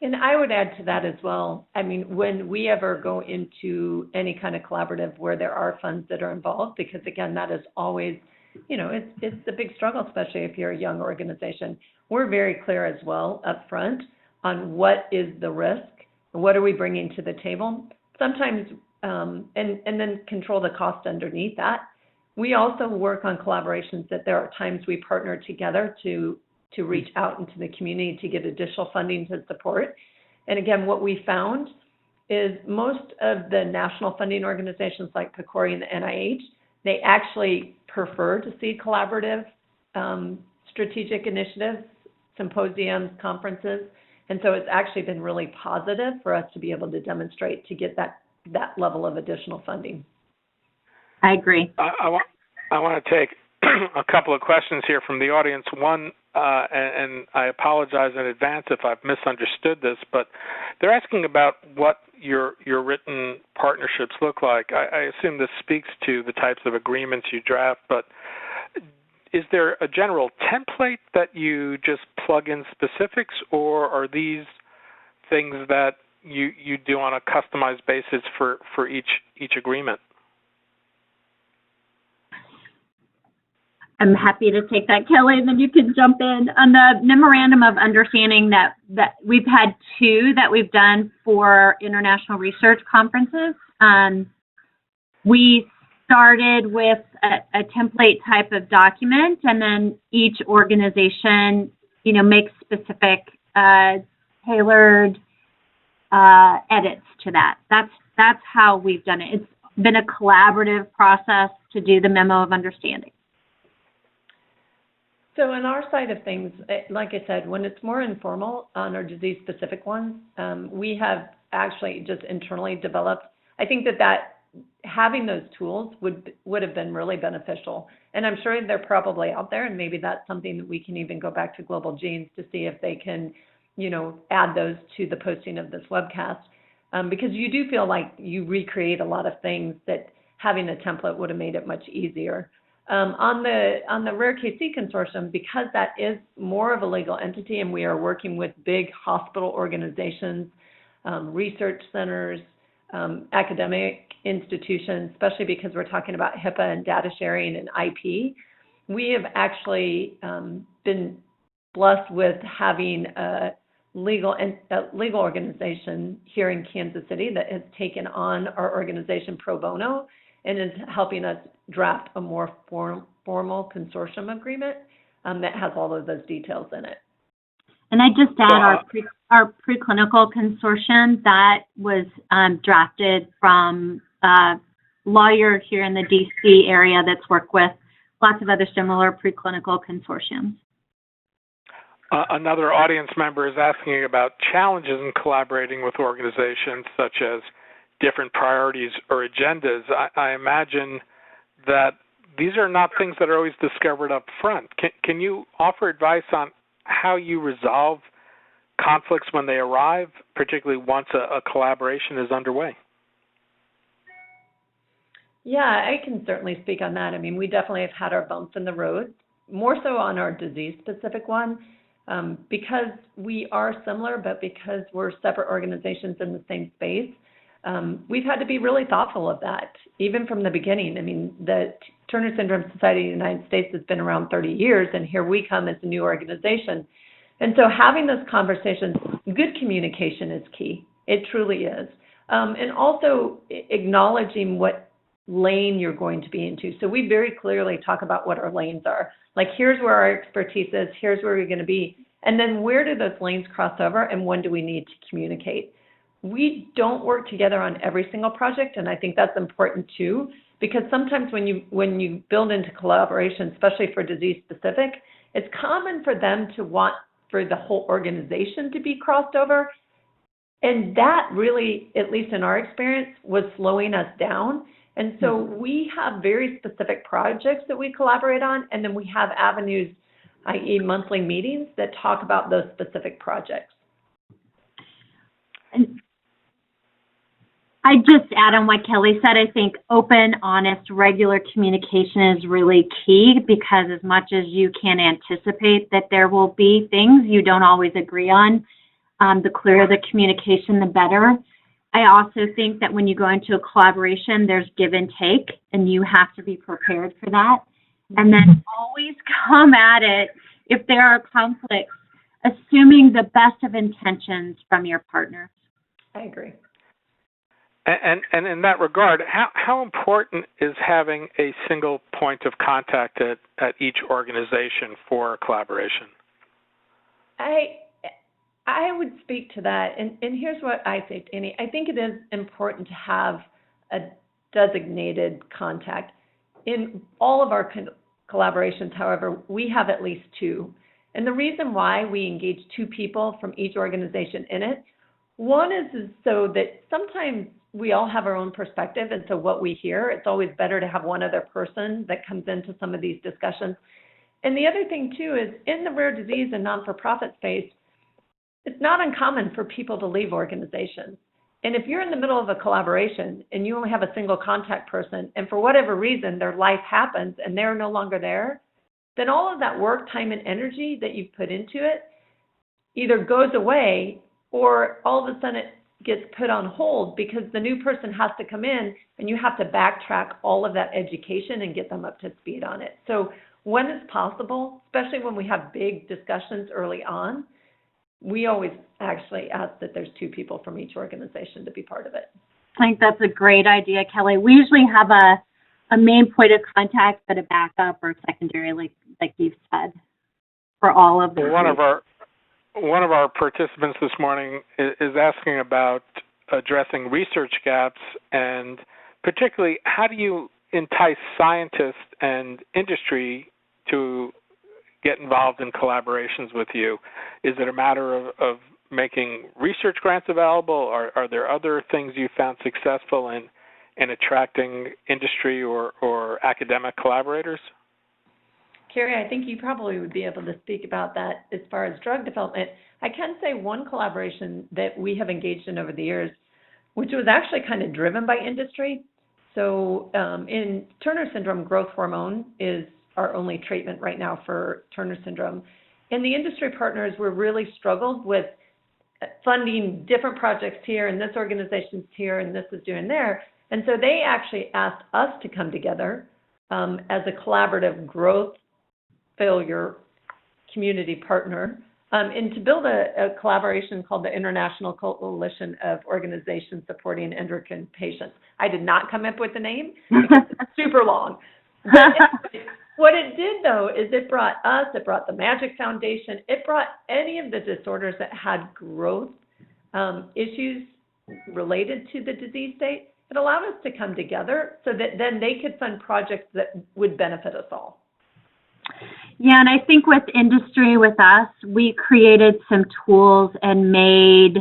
And I would add to that as well. I mean, when we ever go into any kind of collaborative where there are funds that are involved, because again, that is always, you know, it's a big struggle, especially if you're a young organization. We're very clear as well up front on what is the risk, and what are we bringing to the table. Sometimes, and then control the cost underneath that. We also work on collaborations that there are times we partner together to reach out into the community to get additional funding to support. And again, what we found is most of the national funding organizations like PCORI and the NIH, they actually prefer to see collaborative strategic initiatives, symposiums, conferences. And so it's actually been really positive for us to be able to demonstrate to get that level of additional funding. I agree. I want to take a couple of questions here from the audience. One and I apologize in advance if I've misunderstood this, but they're asking about what your written partnerships look like. I assume this speaks to the types of agreements you draft, but is there a general template that you just plug in specifics, or are these things that you do on a customized basis for each agreement? I'm happy to take that, Kelly, and then you can jump in. On the memorandum of understanding that we've had two that we've done for international research conferences. We started with a template type of document, and then each organization, makes specific tailored edits to that. That's how we've done it. It's been a collaborative process to do the memo of understanding. So on our side of things, like I said, when it's more informal on our disease-specific ones, we have actually just internally developed. I think that having those tools would have been really beneficial. And I'm sure they're probably out there, and maybe that's something that we can even go back to Global Genes to see if they can, add those to the posting of this webcast. Because you do feel like you recreate a lot of things that having a template would have made it much easier. On the Rare KC Consortium, because that is more of a legal entity and we are working with big hospital organizations, research centers, academic institutions, especially because we're talking about HIPAA and data sharing and IP, we have actually been blessed with having a legal organization here in Kansas City that has taken on our organization pro bono and is helping us draft a more formal consortium agreement that has all of those details in it. And I just add our preclinical consortium that was drafted from a lawyer here in the DC area that's worked with lots of other similar preclinical consortiums. Another audience member is asking about challenges in collaborating with organizations such as different priorities or agendas. I imagine that these are not things that are always discovered up front. Can you offer advice on how you resolve conflicts when they arrive, particularly once a collaboration is underway? Yeah, I can certainly speak on that. I mean, we definitely have had our bumps in the road, more so on our disease-specific one, because we are similar, but because we're separate organizations in the same space. We've had to be really thoughtful of that, even from the beginning. I mean, the Turner Syndrome Society of the United States has been around 30 years, and here we come as a new organization. And so having those conversations, good communication is key. It truly is. And also acknowledging what lane you're going to be into. So we very clearly talk about what our lanes are. Like, here's where our expertise is, here's where we're going to be. And then where do those lanes cross over, and when do we need to communicate? We don't work together on every single project, and I think that's important too, because sometimes when you build into collaboration, especially for disease specific, it's common for them to want for the whole organization to be crossed over, and that really, at least in our experience, was slowing us down. And so we have very specific projects that we collaborate on, and then we have avenues, i.e. monthly meetings, that talk about those specific projects. And I just add on what Kelly said. I think open, honest, regular communication is really key, because as much as you can anticipate that there will be things you don't always agree on, the clearer the communication, the better. I also think that when you go into a collaboration, there's give and take, and you have to be prepared for that. And then always come at it, if there are conflicts, assuming the best of intentions from your partner. I agree. And in that regard, how important is having a single point of contact at each organization for collaboration? I would speak to that, and here's what I say, Danny. I think it is important to have a designated contact. In all of our collaborations, however, we have at least two. And the reason why we engage two people from each organization in it, one is so that sometimes we all have our own perspective, and so what we hear, it's always better to have one other person that comes into some of these discussions. And the other thing too is in the rare disease and non-for-profit space, it's not uncommon for people to leave organizations. And if you're in the middle of a collaboration and you only have a single contact person, and for whatever reason their life happens and they're no longer there, then all of that work, time, and energy that you've put into it either goes away or all of a sudden it gets put on hold because the new person has to come in and you have to backtrack all of that education and get them up to speed on it. So when it's possible, especially when we have big discussions early on, we always actually ask that there's 2 people from each organization to be part of it. I think that's a great idea, Kelly. We usually have a main point of contact, but a backup or secondary, like you've said, for all of them. One of our participants this morning is asking about addressing research gaps, and particularly how do you entice scientists and industry to get involved in collaborations with you? Is it a matter of making research grants available, or are there other things you found successful in attracting industry or academic collaborators? Carrie, I think you probably would be able to speak about that as far as drug development. I can say one collaboration that we have engaged in over the years, which was actually kind of driven by industry. So in Turner syndrome, growth hormone is our only treatment right now for Turner syndrome. And the industry partners were really struggled with funding different projects here, and this organization's here, and this is doing there. And so they actually asked us to come together as a collaborative growth failure community partner and to build a collaboration called the International Coalition of Organizations Supporting Endocrine Patients. I did not come up with the name because it's super long. But what it did, though, is it brought the Magic Foundation, it brought any of the disorders that had growth issues related to the disease state. It allowed us to come together so that then they could fund projects that would benefit us all. Yeah, and I think with industry, with us, we created some tools and made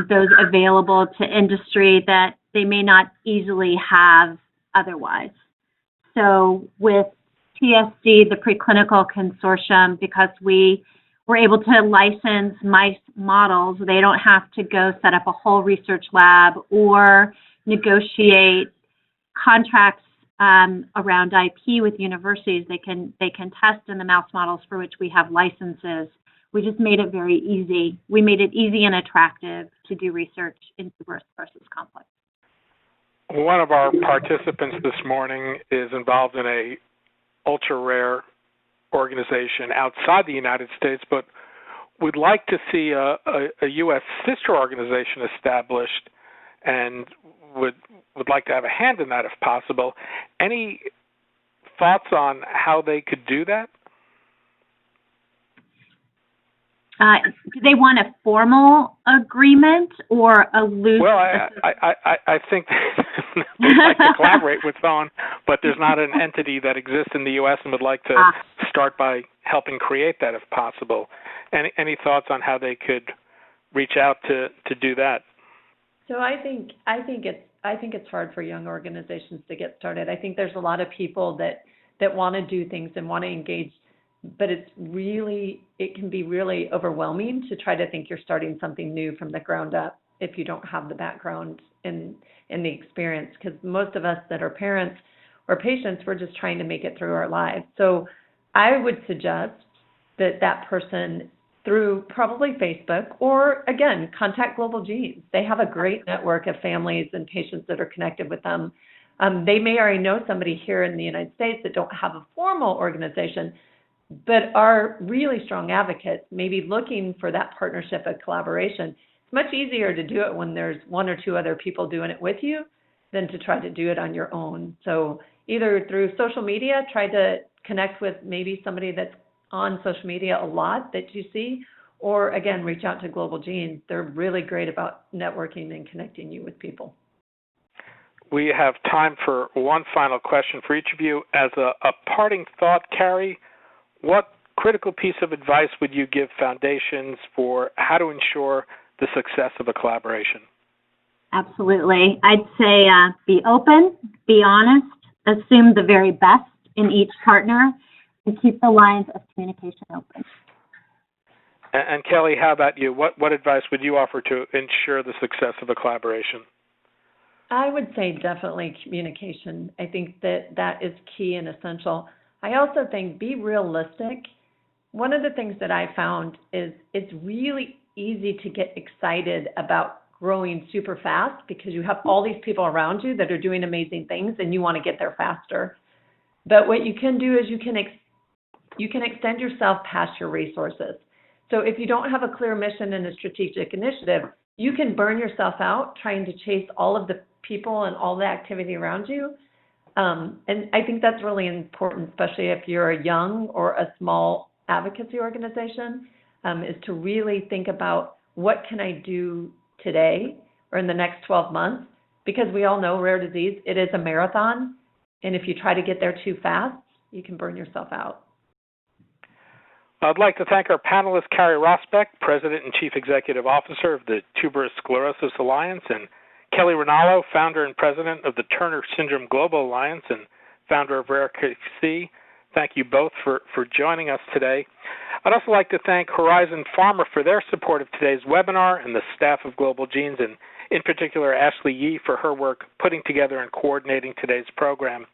those available to industry that they may not easily have otherwise. So with PSC, the preclinical consortium, because we were able to license mice models, they don't have to go set up a whole research lab or negotiate contracts around IP with universities. They can test in the mouse models for which we have licenses. We just made it very easy. We made it easy and attractive to do research in tuberous sclerosis complex. One of our participants this morning is involved in a ultra-rare organization outside the United States, but would like to see a U.S. sister organization established and would like to have a hand in that if possible. Any thoughts on how they could do that? Do they want a formal agreement or a loose? Well, I think they'd like to collaborate with someone, but there's not an entity that exists in the U.S. and would like to start by helping create that if possible. Any thoughts on how they could reach out to do that? So I think it's hard for young organizations to get started. I think there's a lot of people that want to do things and want to engage, but it can be really overwhelming to try to think you're starting something new from the ground up if you don't have the background and the experience, because most of us that are parents or patients, we're just trying to make it through our lives. So I would suggest that person through probably Facebook, or again, contact Global Genes. They have a great network of families and patients that are connected with them. They may already know somebody here in the United States that don't have a formal organization, but are really strong advocates, maybe looking for that partnership and collaboration. It's much easier to do it when there's one or two other people doing it with you than to try to do it on your own. So either through social media, try to connect with maybe somebody that's on social media a lot that you see, or again, reach out to Global Genes. They're really great about networking and connecting you with people. We have time for one final question for each of you. As a parting thought, Carrie, what critical piece of advice would you give foundations for how to ensure the success of a collaboration? Absolutely. I'd say be open, be honest, assume the very best in each partner, to keep the lines of communication open. And Kelly, how about you? What advice would you offer to ensure the success of a collaboration? I would say definitely communication. I think that is key and essential. I also think be realistic. One of the things that I found is it's really easy to get excited about growing super fast because you have all these people around you that are doing amazing things and you want to get there faster. But what you can do is you can extend yourself past your resources. So if you don't have a clear mission and a strategic initiative, you can burn yourself out trying to chase all of the people and all the activity around you. And I think that's really important, especially if you're a young or a small advocacy organization, is to really think about what can I do today or in the next 12 months, because we all know rare disease, it is a marathon. And if you try to get there too fast, you can burn yourself out. I'd like to thank our panelist, Carrie Rosbeck, President and Chief Executive Officer of the Tuberous Sclerosis Alliance, and Kelly Rinaldo, Founder and President of the Turner Syndrome Global Alliance and founder of RareKC. Thank you both for joining us today. I'd also like to thank Horizon Pharma for their support of today's webinar and the staff of Global Genes, and in particular Ashley Yee for her work putting together and coordinating today's program.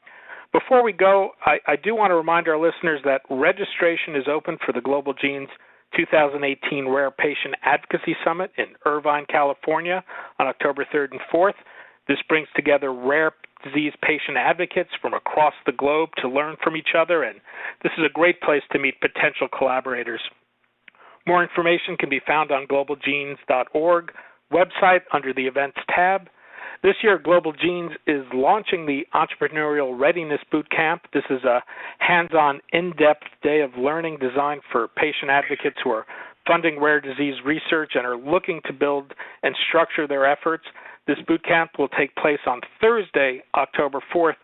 Before we go, I do want to remind our listeners that registration is open for the Global Genes 2018 Rare Patient Advocacy Summit in Irvine, California on October 3rd and 4th. This brings together rare disease patient advocates from across the globe to learn from each other, and this is a great place to meet potential collaborators. More information can be found on globalgenes.org website under the Events tab. This year, Global Genes is launching the Entrepreneurial Readiness Bootcamp. This is a hands-on, in-depth day of learning designed for patient advocates who are funding rare disease research and are looking to build and structure their efforts. This bootcamp will take place on Thursday, October 4th,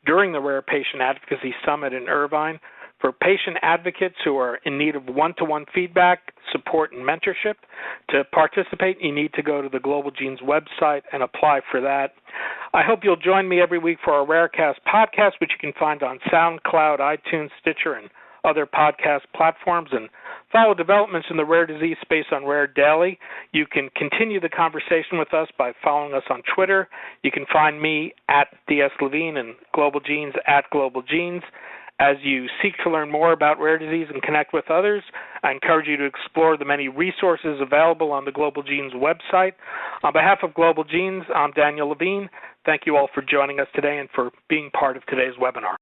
during the Rare Patient Advocacy Summit in Irvine. For patient advocates who are in need of one-to-one feedback, support, and mentorship, to participate, you need to go to the Global Genes website and apply for that. I hope you'll join me every week for our Rarecast podcast, which you can find on SoundCloud, iTunes, Stitcher, and other podcast platforms, and follow developments in the rare disease space on Rare Daily. You can continue the conversation with us by following us on Twitter. You can find me at DS Levine and Global Genes at Global Genes. As you seek to learn more about rare disease and connect with others, I encourage you to explore the many resources available on the Global Genes website. On behalf of Global Genes, I'm Daniel Levine. Thank you all for joining us today and for being part of today's webinar.